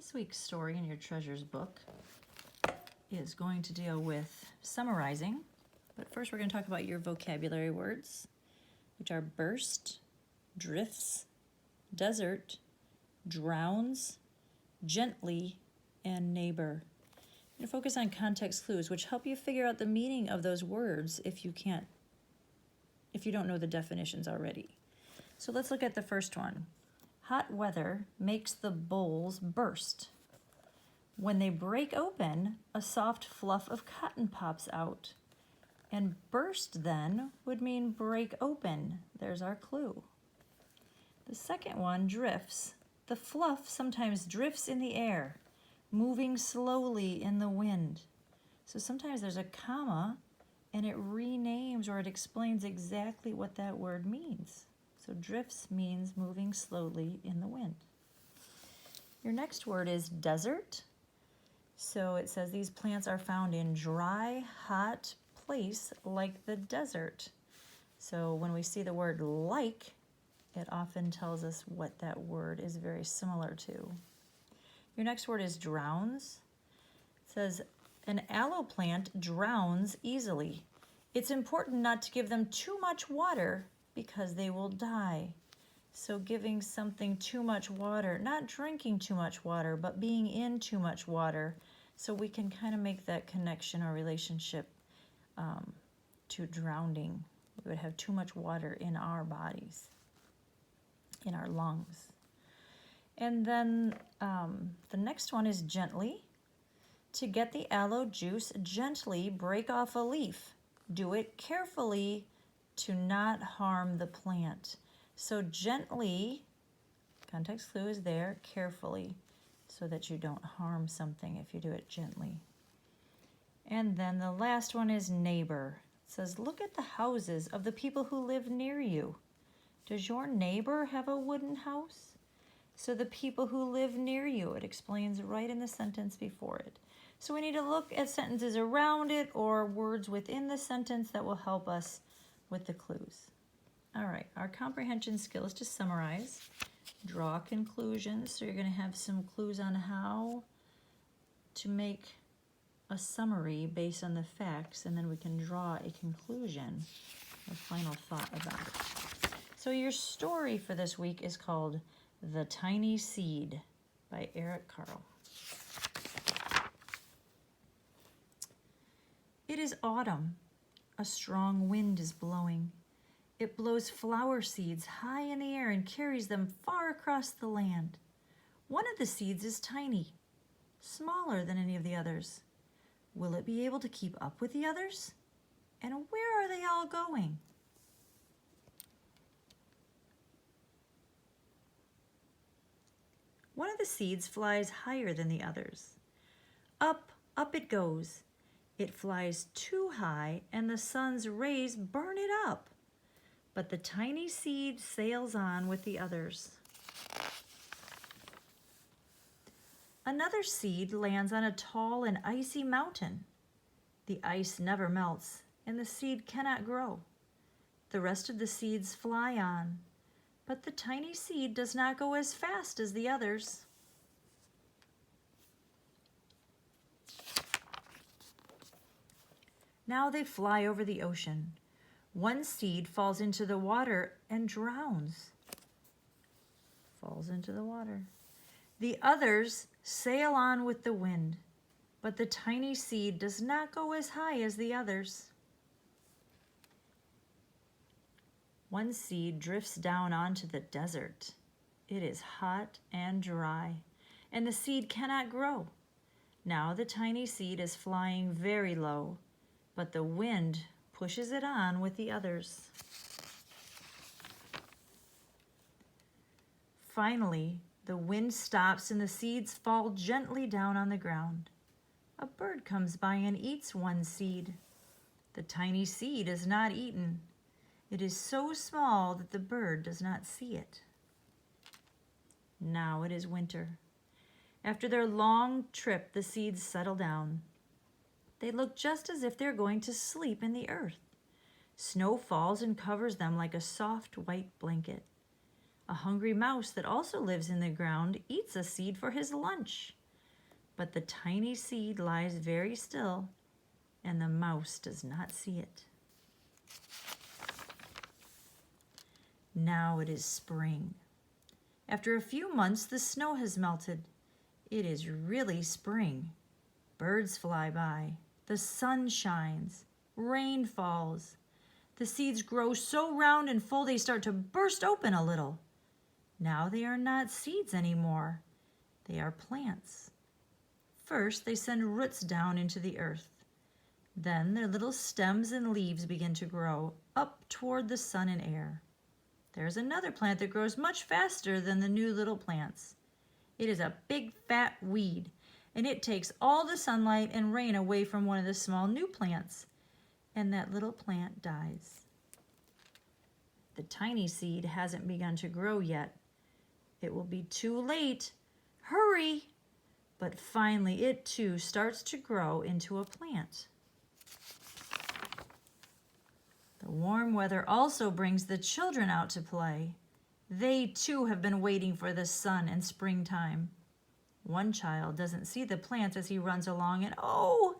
This week's story in your treasures book is going to deal with summarizing, but first we're going to talk about your vocabulary words, which are burst, drifts, desert, drowns, gently, and neighbor. I'm going to focus on context clues, which help you figure out the meaning of those words if you don't know the definitions already. So let's look at the first one. Hot weather makes the bowls burst. When they break open, a soft fluff of cotton pops out. And burst then would mean break open. There's our clue. The second one, drifts. The fluff sometimes drifts in the air, moving slowly in the wind. So sometimes there's a comma and it renames or it explains exactly what that word means. So drifts means moving slowly in the wind. Your next word is desert. So it says these plants are found in dry, hot place like the desert. So when we see the word like, it often tells us what that word is very similar to. Your next word is drowns. It says an aloe plant drowns easily. It's important not to give them too much water because they will die. So giving something too much water, not drinking too much water, but being in too much water, so we can kind of make that connection or relationship to drowning. We would have too much water in our bodies, in our lungs. And then the next one is gently. To get the aloe juice, gently break off a leaf. Do it carefully to not harm the plant. So gently, context clue is there, carefully, so that you don't harm something if you do it gently. And then the last one is neighbor. It says, look at the houses of the people who live near you. Does your neighbor have a wooden house? So the people who live near you, it explains right in the sentence before it. So we need to look at sentences around it or words within the sentence that will help us with the clues. All right, our comprehension skills to summarize. Draw conclusions. So you're going to have some clues on how to make a summary based on the facts, and then we can draw a conclusion, a final thought about it. So your story for this week is called The Tiny Seed by Carle. It is autumn. A strong wind is blowing. It blows flower seeds high in the air and carries them far across the land. One of the seeds is tiny, smaller than any of the others. Will it be able to keep up with the others? And where are they all going? One of the seeds flies higher than the others. Up, up it goes. It flies too high and the sun's rays burn it up. But the tiny seed sails on with the others. Another seed lands on a tall and icy mountain. The ice never melts, and the seed cannot grow. The rest of the seeds fly on, but the tiny seed does not go as fast as the others. Now they fly over the ocean. One seed falls into the water and drowns. Falls into the water. The others sail on with the wind, but the tiny seed does not go as high as the others. One seed drifts down onto the desert. It is hot and dry, and the seed cannot grow. Now the tiny seed is flying very low, but the wind pushes it on with the others. Finally, the wind stops and the seeds fall gently down on the ground. A bird comes by and eats one seed. The tiny seed is not eaten. It is so small that the bird does not see it. Now it is winter. After their long trip, the seeds settle down. They look just as if they're going to sleep in the earth. Snow falls and covers them like a soft white blanket. A hungry mouse that also lives in the ground eats a seed for his lunch. But the tiny seed lies very still, and the mouse does not see it. Now it is spring. After a few months, the snow has melted. It is really spring. Birds fly by. The sun shines. Rain falls. The seeds grow so round and full they start to burst open a little. Now they are not seeds anymore. They are plants. First, they send roots down into the earth. Then their little stems and leaves begin to grow up toward the sun and air. There's another plant that grows much faster than the new little plants. It is a big fat weed, and it takes all the sunlight and rain away from one of the small new plants, and that little plant dies. The tiny seed hasn't begun to grow yet. It will be too late. Hurry! But finally it too starts to grow into a plant. The warm weather also brings the children out to play. They too have been waiting for the sun and springtime. One child doesn't see the plants as he runs along, and oh,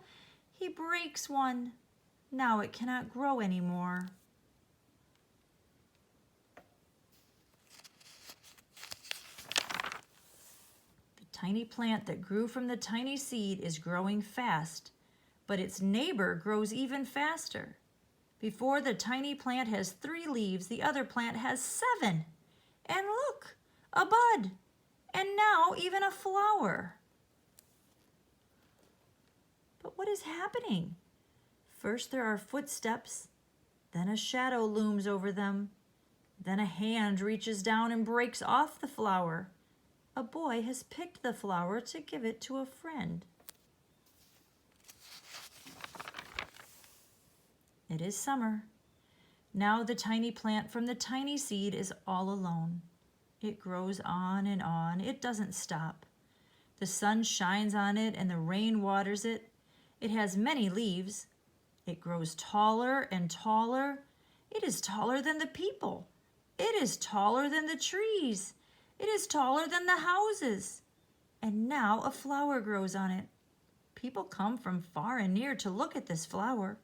he breaks one. Now it cannot grow anymore. The tiny plant that grew from the tiny seed is growing fast, but its neighbor grows even faster. Before the tiny plant has 3 leaves, the other plant has 7. And look, a bud, and now even a flower. But what is happening? First there are footsteps, then a shadow looms over them, then a hand reaches down and breaks off the flower. A boy has picked the flower to give it to a friend. It is summer. Now the tiny plant from the tiny seed is all alone. It grows on and on. It doesn't stop. The sun shines on it and the rain waters it. It has many leaves. It grows taller and taller. It is taller than the people. It is taller than the trees. It is taller than the houses. And now a flower grows on it. People come from far and near to look at this flower.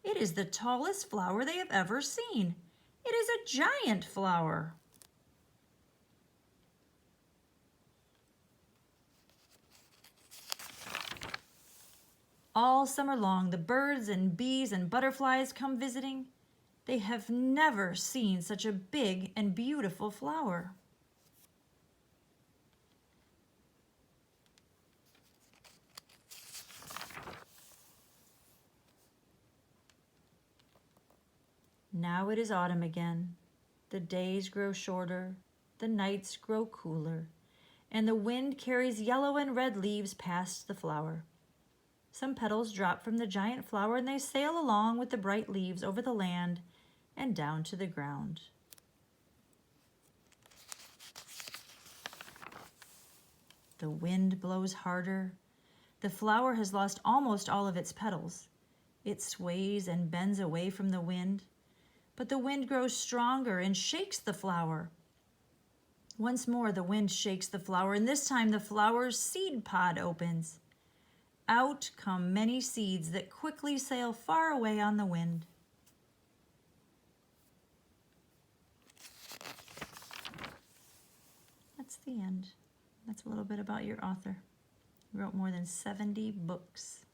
It is the tallest flower they have ever seen. It is a giant flower. All summer long, the birds and bees and butterflies come visiting. They have never seen such a big and beautiful flower. Now it is autumn again. The days grow shorter, the nights grow cooler, and the wind carries yellow and red leaves past the flower. Some petals drop from the giant flower and they sail along with the bright leaves over the land and down to the ground. The wind blows harder. The flower has lost almost all of its petals. It sways and bends away from the wind. But the wind grows stronger and shakes the flower. Once more the wind shakes the flower, and this time the flower's seed pod opens. Out come many seeds that quickly sail far away on the wind. That's the end. That's a little bit about your author. He wrote more than 70 books.